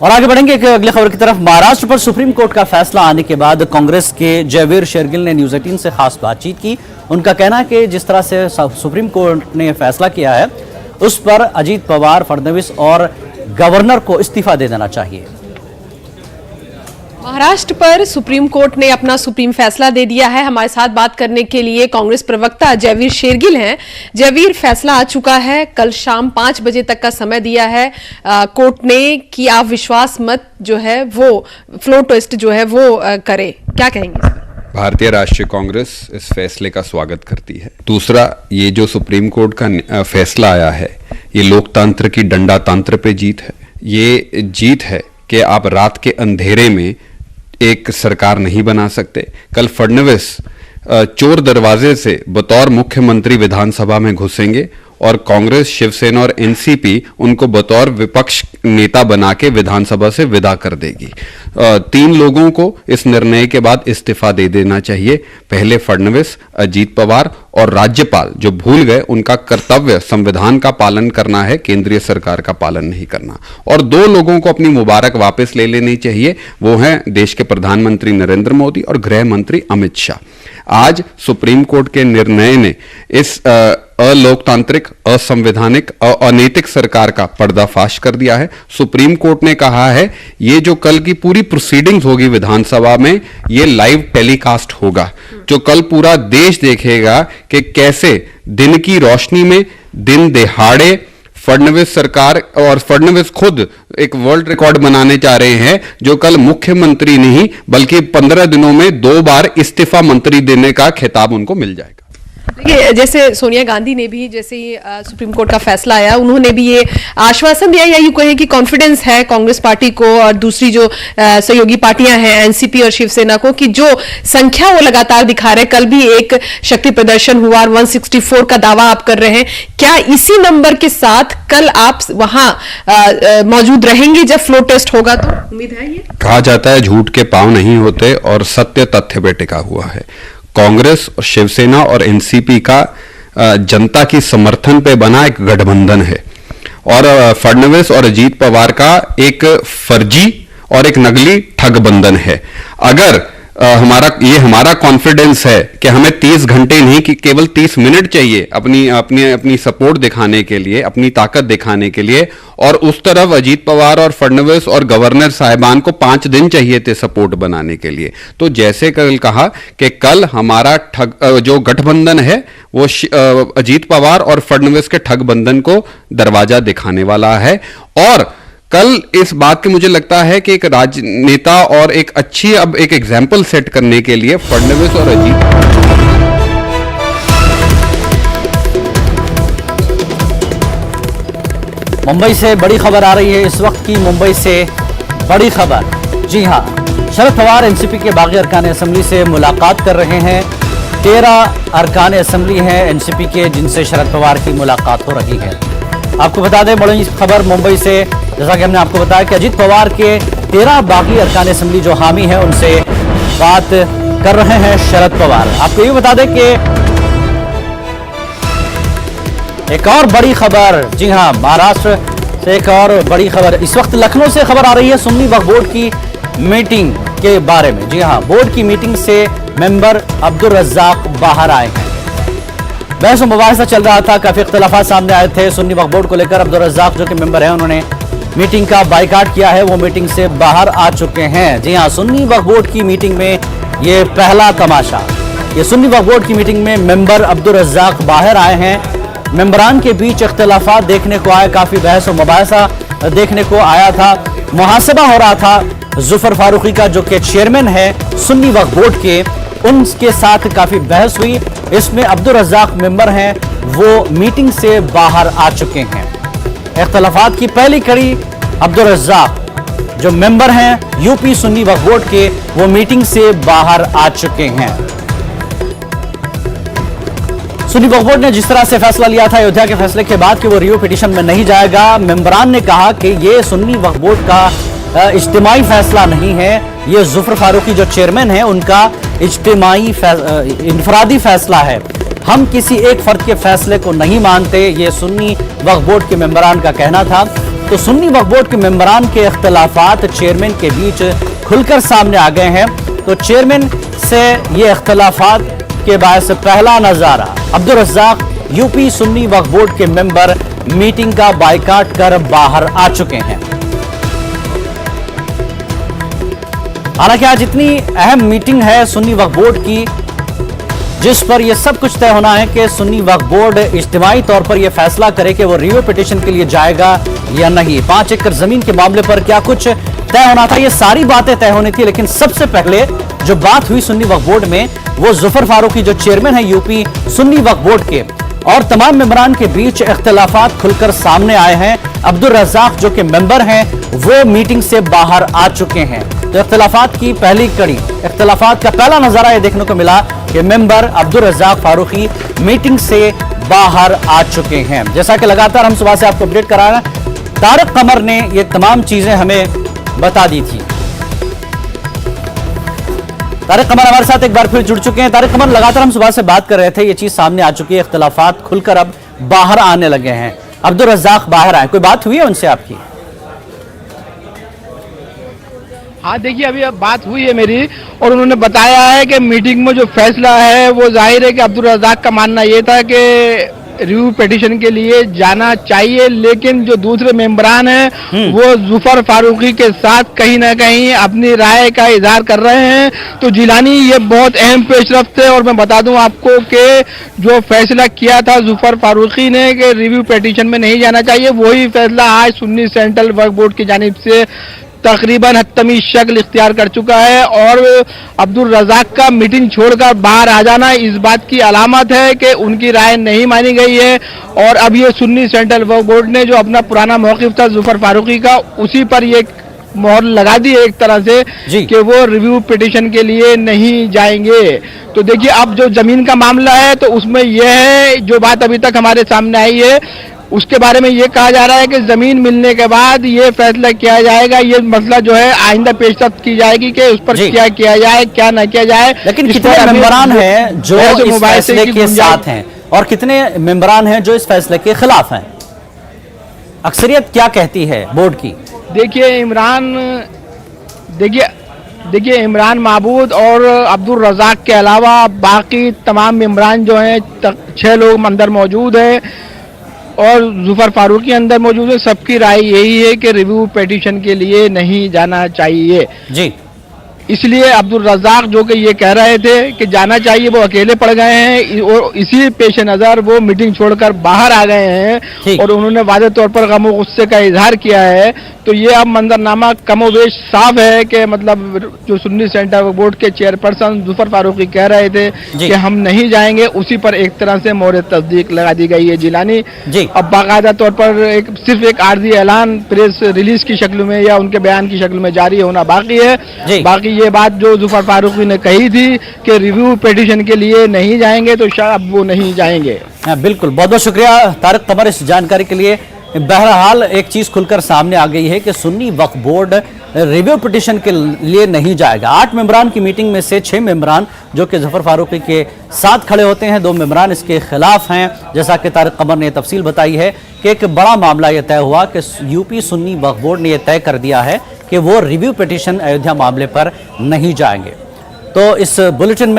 और आगे बढ़ेंगे एक अगली खबर की तरफ। महाराष्ट्र पर सुप्रीम कोर्ट का फैसला आने के बाद कांग्रेस के जयवीर शेरगिल ने न्यूज 18 से खास बातचीत की। उनका कहना है कि जिस तरह से सुप्रीम कोर्ट ने फैसला किया है उस पर अजीत पवार, फडणवीस और गवर्नर को इस्तीफा दे देना चाहिए। महाराष्ट्र पर सुप्रीम कोर्ट ने अपना सुप्रीम फैसला दे दिया है। हमारे साथ बात करने के लिए कांग्रेस प्रवक्ता जयवीर शेरगिल हैं। जयवीर, फैसला आ चुका है, कल शाम 5 बजे तक का समय दिया है कोर्ट ने कि आप विश्वास मत जो है वो फ्लोर टेस्ट जो है वो करे, क्या कहेंगे? भारतीय राष्ट्रीय कांग्रेस इस फैसले का स्वागत करती है। दूसरा, ये जो सुप्रीम कोर्ट का फैसला आया है ये लोकतंत्र की डंडा तंत्र पे जीत है। ये जीत है कि आप रात के अंधेरे में एक सरकार नहीं बना सकते। कल फडणवीस चोर दरवाजे से बतौर मुख्यमंत्री विधानसभा में घुसेंगे और कांग्रेस, शिवसेना और एनसीपी उनको बतौर विपक्ष नेता बना के विधानसभा से विदा कर देगी। 3 लोगों को इस निर्णय के बाद इस्तीफा दे देना चाहिए। पहले फडणवीस, अजीत पवार और राज्यपाल जो भूल गए उनका कर्तव्य संविधान का पालन करना है, केंद्रीय सरकार का पालन नहीं करना। और 2 लोगों को अपनी मुबारक वापस ले लेनी चाहिए, वो हैं देश के प्रधानमंत्री नरेंद्र मोदी और गृह मंत्री अमित शाह। आज सुप्रीम कोर्ट के निर्णय ने इस अलोकतांत्रिक, असंवैधानिक, अनैतिक सरकार का पर्दाफाश कर दिया है। सुप्रीम कोर्ट ने कहा है ये जो कल की पूरी प्रोसीडिंग्स होगी विधानसभा में ये लाइव टेलीकास्ट होगा, जो कल पूरा देश देखेगा कि कैसे दिन की रोशनी में, दिन दिहाड़े फडणवीस सरकार और फडणवीस खुद एक वर्ल्ड रिकॉर्ड बनाने चाह रहे हैं, जो कल मुख्यमंत्री नहीं बल्कि 15 दिनों में 2 बार इस्तीफा मंत्री देने का खिताब उनको मिल जाएगा। देखिए, जैसे सोनिया गांधी ने भी जैसे ही सुप्रीम कोर्ट का फैसला आया उन्होंने भी ये आश्वासन दिया या यूं कहें कि कॉन्फिडेंस है कांग्रेस पार्टी को और दूसरी जो सहयोगी पार्टियां हैं एनसीपी और शिवसेना को कि जो संख्या वो लगातार दिखा रहे हैं, कल भी एक शक्ति प्रदर्शन हुआ और 164 का दावा आप कर रहे हैं, क्या इसी नंबर के साथ कल आप वहां मौजूद रहेंगे जब फ्लोर टेस्ट होगा? तो उम्मीद है ये कहा जाता है झूठ के पांव नहीं होते और सत्य तथ्य पे टिका हुआ है। कांग्रेस और शिवसेना और एनसीपी का जनता की समर्थन पे बना एक गठबंधन है और फडणवीस और अजीत पवार का एक फर्जी और एक नकली ठगबंधन है। अगर हमारा कॉन्फिडेंस है कि हमें 30 घंटे नहीं कि केवल 30 मिनट चाहिए अपनी सपोर्ट दिखाने के लिए, अपनी ताकत दिखाने के लिए, और उस तरफ अजीत पवार और फडणवीस और गवर्नर साहिबान को 5 दिन चाहिए थे सपोर्ट बनाने के लिए। तो जैसे कल कहा कि कल हमारा जो गठबंधन है वो अजीत पवार और फडणवीस के ठगबंधन को दरवाजा दिखाने वाला है। और कल इस बात की मुझे लगता है कि एक राजनेता और एक अच्छी अब एक एग्जाम्पल सेट करने के लिए फडणवीस और अजीत। मुंबई से बड़ी खबर आ रही है इस वक्त की। मुंबई से बड़ी खबर, जी हां, शरद पवार एनसीपी के बागी अरकान असेंबली से मुलाकात कर रहे हैं। 13 अरकान असेंबली हैं एनसीपी के जिनसे शरद पवार की मुलाकात हो रही है। आपको बता दें बड़ी खबर मुंबई से, जैसा कि हमने आपको बताया कि अजीत पवार के 13 बागी अरकान असेंबली जो हामी हैं उनसे बात कर रहे हैं शरद पवार। आपको ये बता दें कि एक और बड़ी खबर, जी हां, महाराष्ट्र से एक और बड़ी खबर इस वक्त लखनऊ से खबर आ रही है सुन्नी वक्फ बोर्ड की मीटिंग के बारे में। जी हां, बोर्ड की मीटिंग से मेंबर अब्दुल रज्जाक बाहर आए हैं। बहस मुबाहिसा चल रहा था, काफी इख्तलाफात सामने आए थे सुन्नी वक्फ बोर्ड को लेकर। अब्दुल रज्जाक जो कि मेंबर हैं उन्होंने मीटिंग का बायकाट किया है, वो मीटिंग से बाहर आ चुके हैं। जी हां, सुन्नी वक्फ बोर्ड की मीटिंग में ये पहला तमाशा, ये सुन्नी वक्फ बोर्ड की मीटिंग में मेंबर अब्दुल रज्जाक बाहर आए हैं। मेंबरान के बीच इख्तलाफात देखने को आए, काफी बहस और मुबाहिसा देखने को आया था। मुहासबा हो रहा था जुफर फारूकी का जो कि चेयरमैन है सुन्नी वक्फ बोर्ड के, उनके साथ काफी बहस हुई। इसमें अब्दुल रज्जाक मेंबर हैं, वो मीटिंग से बाहर आ चुके हैं। इख्तलाफात की पहली कड़ी अब्दुल रज्जाक जो मेंबर हैं यूपी सुन्नी वक्फ बोर्ड के, वो मीटिंग से बाहर आ चुके हैं। सुन्नी वक्फ बोर्ड ने जिस तरह से फैसला लिया था अयोध्या के फैसले के बाद कि वो रिव्यू पिटीशन में नहीं जाएगा, मेंबरान ने कहा कि ये सुन्नी वक्फ बोर्ड का इज्तिमाई फैसला नहीं है, ये जुफर फारूकी जो चेयरमैन है उनका इज्तिमाई इनफरादी फैसला है। हम किसी एक फर्द के फैसले को नहीं मानते, ये सुन्नी वक्फ बोर्ड के मेंबरान का कहना था। तो सुन्नी वक्फ बोर्ड के मेंबरान के इख्तलाफात चेयरमैन के बीच खुलकर सामने आ गए हैं। तो चेयरमैन से ये इख्तलाफात के बायस पहला नजारा, अब्दुल रज़ाक यूपी सुन्नी वक्फ बोर्ड के मेंबर मीटिंग का बायकाट कर बाहर आ चुके हैं। हालांकि आज इतनी अहम मीटिंग है सुन्नी वक्फ बोर्ड की, जिस पर यह सब कुछ तय होना है कि सुन्नी वक्फ बोर्ड इज्तिमाई तौर पर यह फैसला करे कि वो रिव्यू पिटीशन के लिए जाएगा या नहीं। 5 एकड़ जमीन के मामले पर क्या कुछ तय होना था, ये सारी बातें तय होनी थी। लेकिन सबसे पहले जो बात हुई सुन्नी वक्फ बोर्ड में, वो जुफर फारूकी जो चेयरमैन है यूपी सुन्नी वक्फ बोर्ड के, और तमाम मेंबरान के बीच इख्तलाफात खुलकर सामने आए हैं। अब्दुल रज़ाक जो कि मेंबर हैं वो मीटिंग से बाहर आ चुके हैं। तो इख्तलाफात की पहली कड़ी, इख्तलाफात का पहला नजारा यह देखने को मिला कि मेंबर अब्दुल रज़ाक फारूकी मीटिंग से बाहर आ चुके हैं। जैसा कि लगातार हम सुबह से आपको अपडेट करा रहे हैं, तारिक कमर ने ये तमाम चीजें हमें बता दी थी। तारिक कमर हमारे साथ एक बार फिर जुड़ चुके हैं। तारिक कमर, लगातार हम सुबह से बात कर रहे थे, ये चीज सामने आ चुकी है, इख्तलाफात खुलकर अब बाहर आने लगे हैं। अब्दुल रज़ाक बाहर आए, कोई बात हुई है उनसे आपकी? हाँ, देखिए अभी अब बात हुई है मेरी, और उन्होंने बताया है कि मीटिंग में जो फैसला है वो जाहिर है कि अब्दुल रज़ाक का मानना ये था कि रिव्यू पिटीशन के लिए जाना चाहिए, लेकिन जो दूसरे मेंबरान हैं वो जुफर फारूकी के साथ कहीं ना कहीं अपनी राय का इजहार कर रहे हैं। तो जिलानी ये बहुत अहम पेशरफ्त है, और मैं बता दूं आपको कि जो फैसला किया था जुफर फारूकी ने कि रिव्यू पिटीशन में नहीं जाना चाहिए, वही फैसला आज सुन्नी सेंट्रल वक्फ बोर्ड की जानिब से तकरीबन हत्तमी शक्ल इख्तियार कर चुका है। और अब्दुल रज़ाक का मीटिंग छोड़कर बाहर आ जाना इस बात की अलामत है कि उनकी राय नहीं मानी गई है, और अब ये सुन्नी सेंट्रल वक्फ बोर्ड ने जो अपना पुराना मौक़िफ़ था जुफर फारूकी का, उसी पर ये मोहर लगा दी है एक तरह से कि वो रिव्यू पिटीशन के लिए नहीं जाएंगे। तो देखिए अब जो जमीन का मामला है तो उसमें यह है, जो बात अभी तक हमारे सामने आई है उसके बारे में ये कहा जा रहा है कि जमीन मिलने के बाद ये फैसला किया जाएगा, ये मसला जो है आइंदा पेशरफ्त की जाएगी कि उस पर क्या किया जाए क्या ना किया जाए। लेकिन कितने मेंबरान हैं जो इस फैसले के साथ हैं और कितने मेंबरान हैं जो इस फैसले के खिलाफ हैं? अक्सरियत क्या कहती है बोर्ड की? देखिए इमरान महबूद और अब्दुल रज़ाक के अलावा बाकी तमाम मेंबरान जो हैं 6 लोग अंदर मौजूद हैं और जुफर फारूकी अंदर मौजूद है। सबकी राय यही है कि रिव्यू पिटीशन के लिए नहीं जाना चाहिए जी। इसलिए अब्दुल रज़ाक जो कि ये कह रहे थे कि जाना चाहिए, वो अकेले पड़ गए हैं, और इसी पेश नज़र वो मीटिंग छोड़कर बाहर आ गए हैं, और उन्होंने वाज़ेह तौर पर गम और गुस्से का इजहार किया है। तो ये अब मंजरनामा कमोबेश साफ है कि मतलब जो सुन्नी सेंटर बोर्ड के चेयरपर्सन जुफर फारूकी कह रहे थे कि हम नहीं जाएंगे, उसी पर एक तरह से मोहर तस्दीक लगा दी गई है जिलानी। अब बाकायदा तौर पर सिर्फ एक आर्जी ऐलान प्रेस रिलीज की शक्ल में या उनके बयान की शक्ल में जारी होना बाकी है। बाकी ये बात जो जुफर फारूकी ने कही थी कि रिव्यू पिटीशन के लिए नहीं जाएंगे, तो शायद वो नहीं जाएंगे। बिल्कुल, बहुत बहुत शुक्रिया तारिक कमर इस जानकारी के लिए। बहरहाल एक चीज खुलकर सामने आ गई है कि सुन्नी वक्फ बोर्ड रिव्यू पिटीशन के लिए नहीं जाएगा। 8 मेंबरान की मीटिंग में से 6 मेंबरान जो कि जुफर फारूकी के साथ खड़े होते हैं, 2 मेंबरान इसके खिलाफ हैं। जैसा कि तारिक कमर ने तफसील बताई है कि एक बड़ा मामला यह तय हुआ कि यूपी सुन्नी वक्फ बोर्ड ने यह तय कर दिया है कि वो रिव्यू पिटीशन अयोध्या मामले पर नहीं जाएंगे। तो इस बुलेटिन में